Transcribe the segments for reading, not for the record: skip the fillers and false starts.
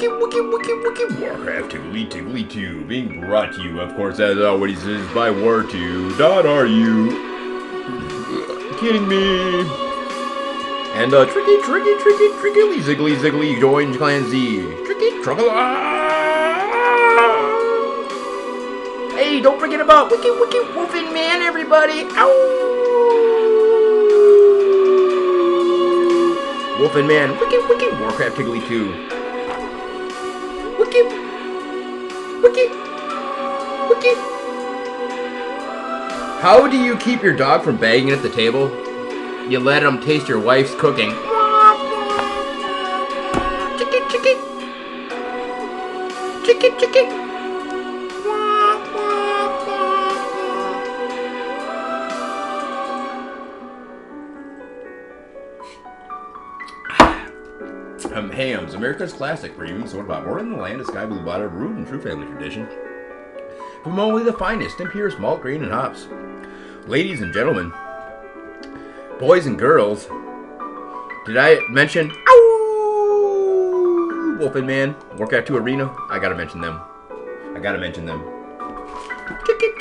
Warcraft Tiggly Tiggly 2, being brought to you, of course, as always, is by War2. Dot are you kidding me? And Tricky Ziggly Ziggly joins Clan Z. Tricky Truckle. Hey, don't forget about Wiki Wolfing Man, everybody. Ow! Wolfing Man, Wiki Warcraft Tiggly 2. Wiki. How do you keep your dog from banging at the table? You let him taste your wife's cooking. Chicky. Hams, America's classic premium soda pop, born in the land of sky blue butter, brewed in true family tradition. From only the finest and purest malt, grain, and hops. Ladies and gentlemen, boys and girls, did I mention Wolfing Man, Warcraft 2 Arena? I gotta mention them. Chicky.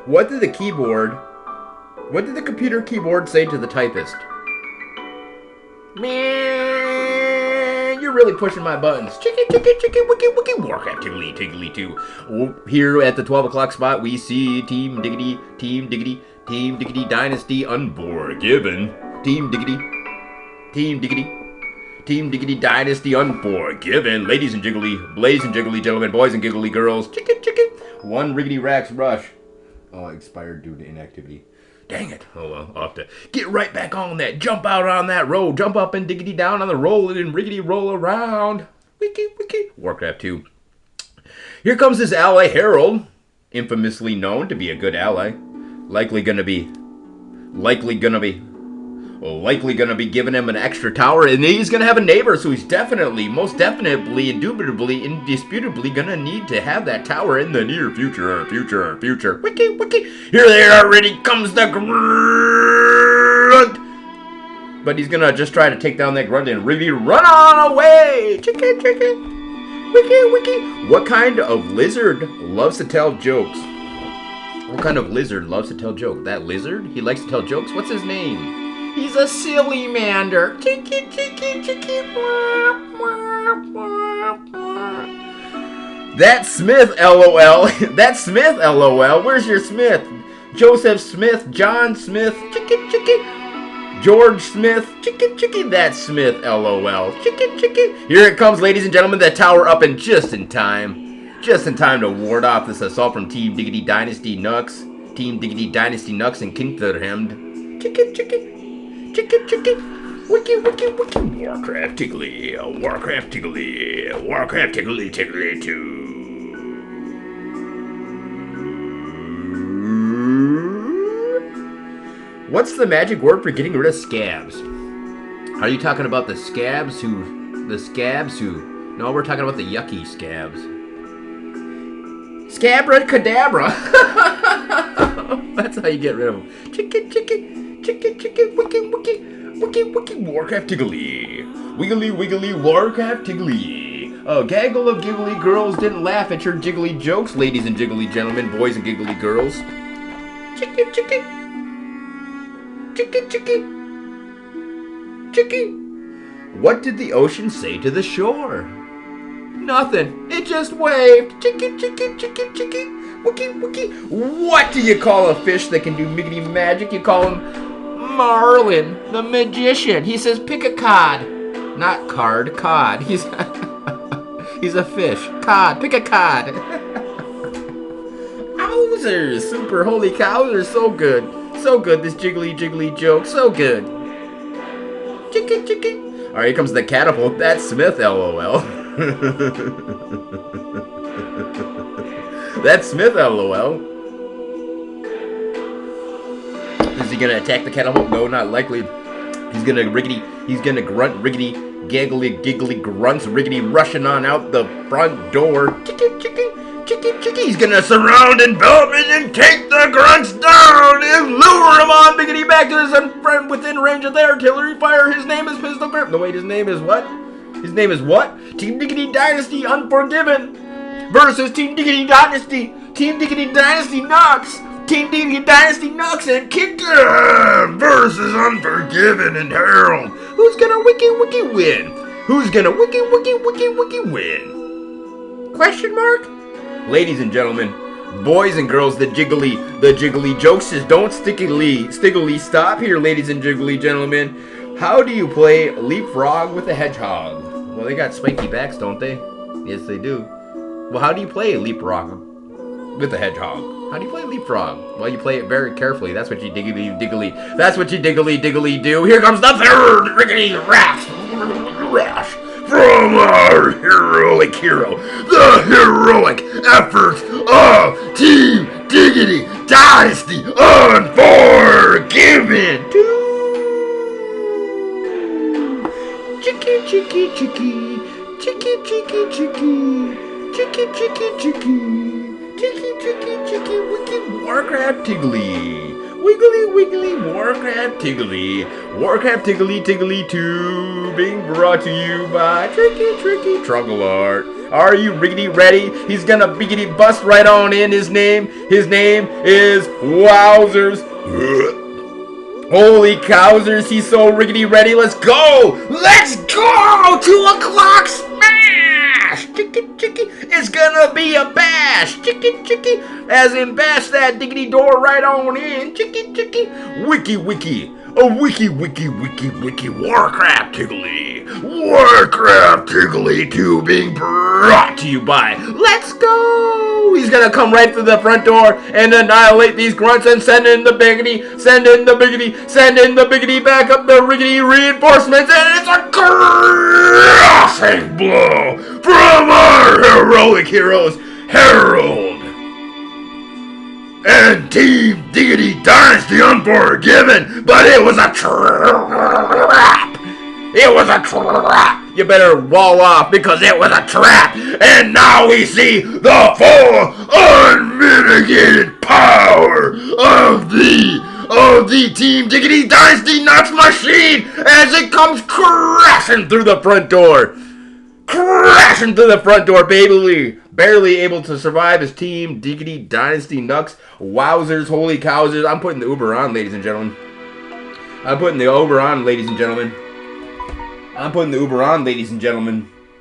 What did the computer keyboard say to the typist? Man, you're really pushing my buttons. Chicky, wiki, Warcraft Tiggly 2. Here at the 12 o'clock spot, we see Team Diggity Dynasty Unforgiven. Team Diggity Dynasty Unforgiven. Ladies and jiggly gentlemen, boys and giggly girls. Chicky. One Riggedy Rax Rush. Oh, expired due to inactivity. Dang it. Oh well, I'll have to get right back on that. Jump out on that roll. Jump up and diggity down on the roll and riggedy roll around. Wiki. Warcraft 2. Here comes this ally Harold, infamously known to be a good ally. Likely gonna be giving him an extra tower, and he's gonna have a neighbor, so he's most definitely, indubitably, indisputably gonna need to have that tower in the near future. Wiki. Here they are, ready comes the grunt. But he's gonna just try to take down that grunt and really run on away. Chicky. Wiki. What kind of lizard loves to tell jokes? That lizard? He likes to tell jokes? What's his name? He's a silly mander. Chicky. That's Smith, LOL. That's Smith, LOL. Where's your Smith? Joseph Smith, John Smith, Chicky. George Smith, Chicky. That's Smith, LOL. Chicky. Here it comes, ladies and gentlemen. That tower up and just in time to ward off this assault from Team Diggity Dynasty Nux. Team Diggity Dynasty Nux and Kintherhemd. Chicky. Wiki. Warcraft Tiggly 2. What's the magic word for getting rid of scabs? Are you talking about the scabs who... No, we're talking about the yucky scabs. Scabra cadabra. That's how you get rid of them. Chicky. Wiki, Warcraft Tiggly. Wiggly, Warcraft Tiggly. A gaggle of giggly girls didn't laugh at your jiggly jokes, ladies and jiggly gentlemen, boys and giggly girls. Chicky. What did the ocean say to the shore? Nothing. It just waved. Chicky. Wiki. What do you call a fish that can do miggity magic? You call him Marlin, the magician. He says, pick a cod. Not card, cod. He's a fish. Cod, pick a cod. Owzers, super holy cows are so good. So good, this jiggly joke. So good. Chicky. Alright, here comes the catapult. That's Smith, LOL. That's Smith, LOL. Is he gonna attack the catapult? No, not likely. He's gonna grunt, riggedy, giggly grunts, riggedy, rushing on out the front door. Chicky. He's gonna surround, envelop, and take the grunts down and lure him on biggity back to his friend within range of the artillery fire. His name is Pistol Grip. No, wait, his name is what? His name is what? Team Diggity Dynasty Unforgiven versus Team Diggity Dynasty. Team Diggity Dynasty Knocks. Team Diggity Dynasty Knocks and Kicker versus Unforgiven and Harold. Who's gonna wiki win? Who's gonna wiki win? Question mark? Ladies and gentlemen, boys and girls, the jiggly jokesters don't stickily stop here, ladies and jiggly gentlemen. How do you play leapfrog with a hedgehog? Well, they got spiky backs, don't they? Yes, they do. Well, how do you play leapfrog with a hedgehog? How do you play leapfrog? Well, you play it very carefully. That's what you diggly. That's what you diggly do. Here comes the third rickety rash from our heroic hero. The heroic efforts of Team Diggity Dynasty Unforgiven. Chicky. Wiki Warcraft Tiggly. Wiggly Warcraft Tiggly. Warcraft Tiggly 2 being brought to you by Tricky Trugglart. Are you riggedy ready? He's gonna biggity bust right on in. His name is Wowzers. Holy cowzers, he's so riggedy ready. Let's go! 2 o'clock smash! Chicky. It's gonna be a bash! Chicky. As in bash that diggity door right on in. Chicky. Wiki. A wiki. Warcraft Tiggly 2 being brought to you by Let's Go! He's gonna come right through the front door and annihilate these grunts and send in the biggity, back up the riggedy reinforcements, and it's a crushing blow from our heroic heroes, Harold and Team Diggity Dynasty Unforgiven, but it was a trap. You better wall off because it was a trap. And now we see the full unmitigated power of the Team Diggity Dynasty Nuts machine as it comes crashing through the front door. Baby. Barely able to survive his Team Diggity Dynasty Nucks. Wowzers, holy cowzers. I'm putting the Uber on, ladies and gentlemen.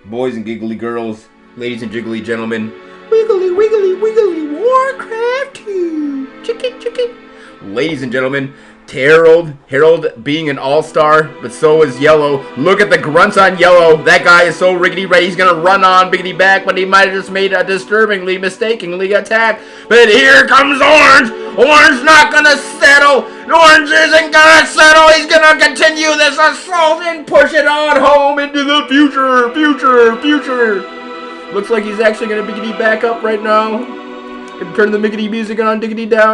Boys and giggly girls, ladies and jiggly gentlemen. Wiggly, Warcraft 2. Chicky. Ladies and gentlemen, Harold being an all-star, but so is Yellow. Look at the grunts on Yellow. That guy is so riggedy ready. He's going to run on biggity back, but he might have just made a mistakenly attack. But here comes Orange. Orange not going to settle. Orange isn't going to settle. He's going to continue this assault and push it on home into the future. Looks like he's actually going to biggity back up right now. Gonna turn the miggity music on diggity down.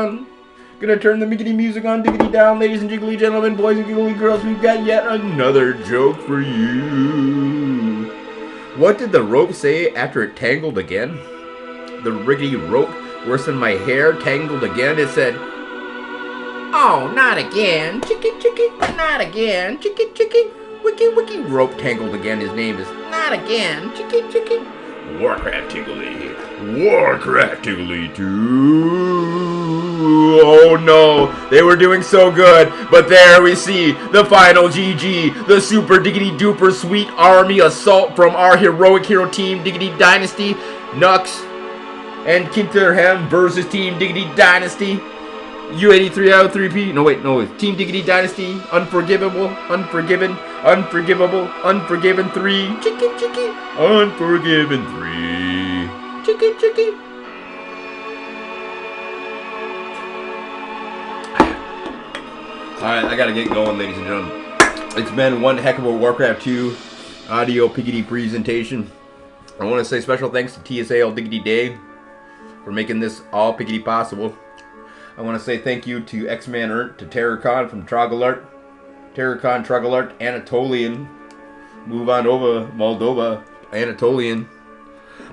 Ladies and jiggly gentlemen, boys and giggly girls, we've got yet another joke for you. What did the rope say after it tangled again? The riggedy rope, worse than my hair, tangled again. It said, "Oh, not again, chicky, not again, chicky, wiki, rope tangled again." His name is Not Again, chicky. Warcraft Tiggly 2. Oh no, they were doing so good, but there we see the final GG, the super diggity duper sweet army assault from our heroic hero Team Diggity Dynasty, Nux and Kinterham versus Team Diggity Dynasty, U83 out 3P. No, it's Team Diggity Dynasty, Unforgivable 3. Chicky. Unforgiven 3. Chicky. Alright, I gotta get going, ladies and gentlemen. It's been one heck of a Warcraft 2 audio piggity presentation. I want to say special thanks to TSAL Diggity Day for making this all piggity possible. I want to say thank you to X-Man Ert, to Terracon from Trugglart, Anatolian, Move on over, Moldova, Anatolian,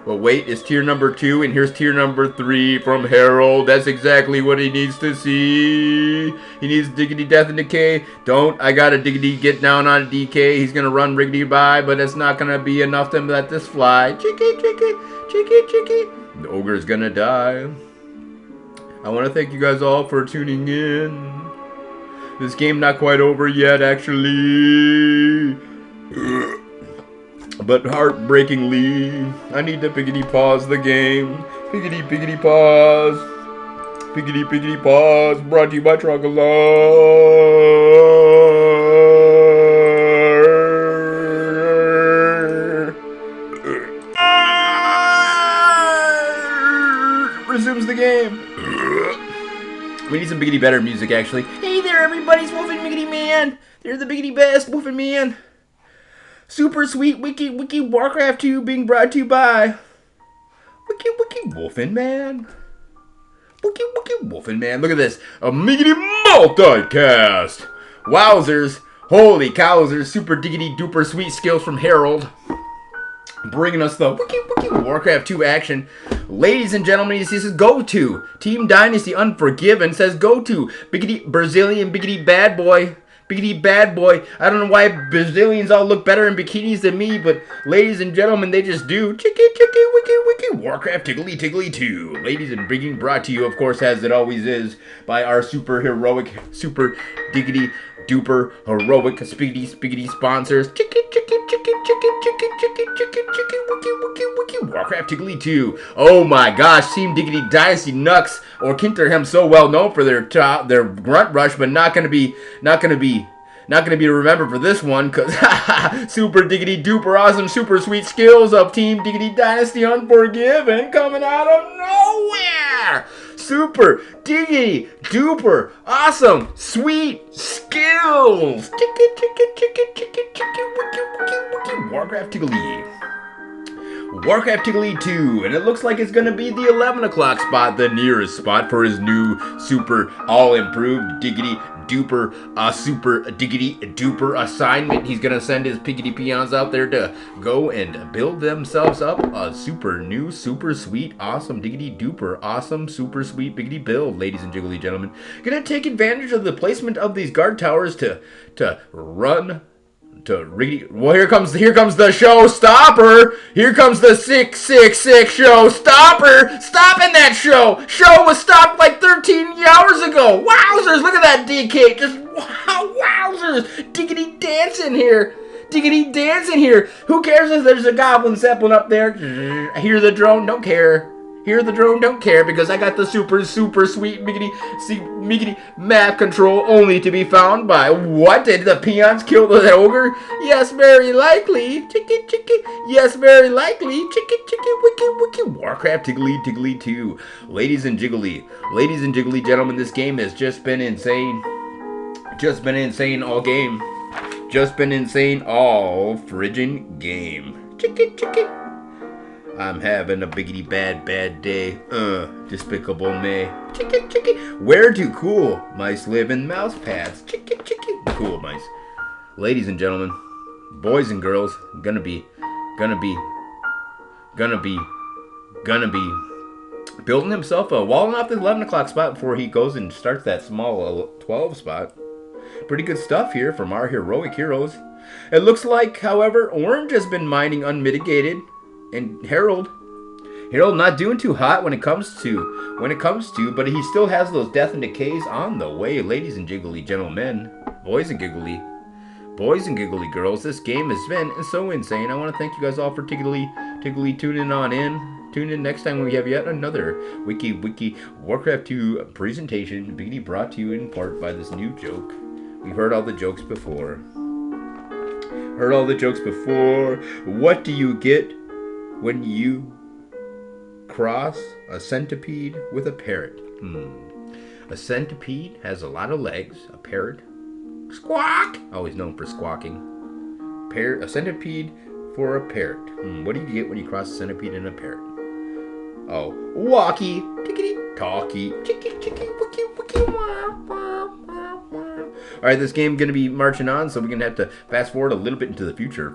But wait, it's tier number 2, and here's tier number 3 from Harold. That's exactly what he needs to see. He needs Diggity Death and Decay. I got a Diggity get down on DK. He's going to run Riggedy by, but it's not going to be enough to let this fly. Chicky. The ogre's going to die. I want to thank you guys all for tuning in. This game not quite over yet, actually. But heartbreakingly, I need to piggity pause the game. Piggity pause. Piggity pause. Brought to you by Trogolo. Resumes the game. We need some biggity better music, actually. Hey there, everybody. It's Wolfing Miggity Man. They're the biggity best. Wolfing Man. Super sweet Wiki Warcraft 2 being brought to you by Wiki Wolfing Man. Wiki Wolfing Man. Look at this. A Miggity multicast. Wowzers. Holy cowzers. Super diggity duper sweet skills from Harold. Bringing us the Wiki Warcraft 2 action. Ladies and gentlemen, this is go to. Team Dynasty Unforgiven says go to. Biggity Brazilian Biggity Bad Boy. Biggity Bad Boy. I don't know why Brazilians all look better in bikinis than me, but ladies and gentlemen, they just do. Wiki Warcraft Tiggly 2. Ladies and being brought to you, of course, as it always is, by our super diggity duper heroic spiggity sponsors. Wiki Warcraft Tiggly 2. Oh my gosh, Team Diggity Dynasty Nux or Kinterham so well known for their grunt rush, but not gonna be to remember for this one, cause super diggity duper awesome super sweet skills of Team Diggity Dynasty Unforgiven coming out of nowhere. Super diggity duper awesome sweet skills. Warcraft Tiggly. Warcraft Tiggly 2, and it looks like it's going to be the 11 o'clock spot, the nearest spot for his new super all-improved diggity duper super diggity duper assignment. He's going to send his piggity peons out there to go and build themselves up a super new, super sweet, awesome diggity duper awesome, super sweet biggity build, ladies and jiggly gentlemen. Going to take advantage of the placement of these guard towers to run well, here comes the show stopper. Here comes the 666 show stopper. Stopping that show. Show was stopped like 13 hours ago. Wowzers! Look at that DK. Just wowzers! Diggity dancing here. Diggity dancing here. Who cares if there's a goblin zeppelin up there? Hear the drone? Don't care. Hear the drone? Don't care, because I got the super sweet miggity map control only to be found by what? Did the peons kill the ogre? Yes, very likely. Chicky. Yes, very likely. Chicky. Wiki. Warcraft Tiggly 2. Ladies and jiggly gentlemen, this game has just been insane. Just been insane all game. Just been insane all friggin' game. Chicky. I'm having a biggity bad day. Despicable me. Chicky. Where do cool mice live in mouse pads? Chicky. Cool mice. Ladies and gentlemen, boys and girls, gonna be building himself a walling off the 11 o'clock spot before he goes and starts that small 12 spot. Pretty good stuff here from our heroic heroes. It looks like, however, Orange has been mining unmitigated. And Harold not doing too hot when it comes to, but he still has those death and decays on the way, ladies and jiggly gentlemen, boys and giggly girls. This game has been so insane. I want to thank you guys all for tiggly tuning on in. Tune in next time when we have yet another Wiki Warcraft 2 presentation, biggity brought to you in part by this new joke. We've heard all the jokes before. What do you get when you cross a centipede with a parrot? A centipede has a lot of legs. A parrot, squawk, always known for squawking. A centipede for a parrot. What do you get when you cross a centipede and a parrot? Oh, walkie, tickety, talkie, chicky, wiki, wah, wah, wah, wah. All right, this game going to be marching on, so we're going to have to fast forward a little bit into the future,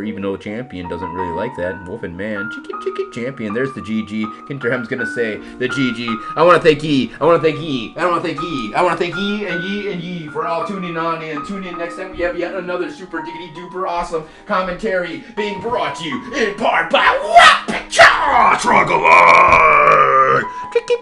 even though champion doesn't really like that. Wolf and Man, chicken, champion. There's the GG. Kinterham's going to say the GG. I want to thank ye. I want to thank ye. I want to thank ye. I want to thank ye and ye for all tuning on in. Tune in next time. We have yet another super diggity duper awesome commentary being brought to you in part by Wapachar Struggle. Tricky,